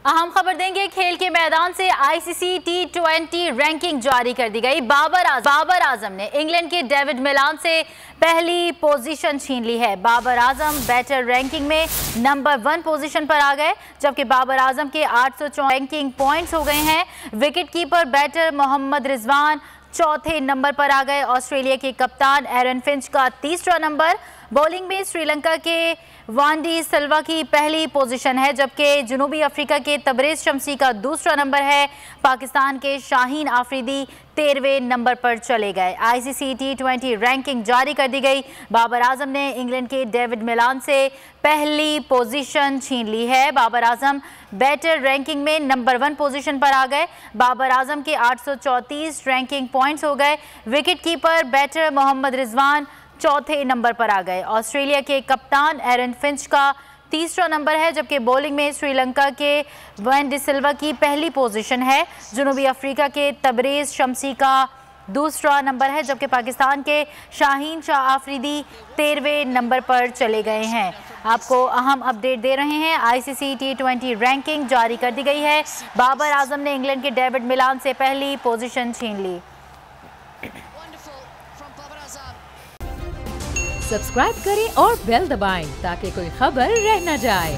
अहम खबर देंगे, खेल के मैदान से आईसीसी T20 रैंकिंग जारी कर दी गई। बाबर आजम ने इंग्लैंड के डेविड मिलान से पहली पोजीशन छीन ली है। बाबर आजम बैटर रैंकिंग में नंबर 1 पोजीशन पर आ गए, जबकि बाबर आजम के 804 रैंकिंग पॉइंट्स हो गए हैं। Wicket keeper batter Mohammad Rizwan चौथे नंबर पर आ गए। ऑस्ट्रेलिया के कप्तान एरन फिंच का तीसरा नंबर। बॉलिंग में श्रीलंका के वांडी सिल्वा की पहली पोजीशन है, जबकि जनूबी अफ्रीका के तबरेज शमसी का दूसरा नंबर है। पाकिस्तान के शाहीन आफरीदी 13वें नंबर पर चले गए। आईसीसी T20 रैंकिंग जारी कर दी गई। बाबर आजम ने इंग्लैंड के डेविड मिलान से पहली पोजीशन छीन ली है। बाबर आजम बैटर रैंकिंग में नंबर 1 पोजीशन पर आ गए। बाबर आजम के 834 रैंकिंग पॉइंट्स हो गए। Wicket keeper batter Mohammad Rizwan चौथे नंबर पर आ गए। ऑस्ट्रेलिया के कप्तान एरन फिंच का तीसरा नंबर है, जबकि बॉलिंग में श्रीलंका के वांडी सिल्वा की पहली पोजीशन है। जनूबी अफ्रीका के तबरेज शमसी का दूसरा नंबर है, जबकि पाकिस्तान के शाहीन आफरीदी 13वें नंबर पर चले गए हैं। आपको अहम अपडेट दे रहे हैं। आईसीसी T20 रैंकिंग जारी कर दी गई है। बाबर आजम ने इंग्लैंड के डेविड मिलान से पहली पोजीशन छीन ली। सब्सक्राइब करें और बेल दबाएं ताकि कोई खबर रह न जाए।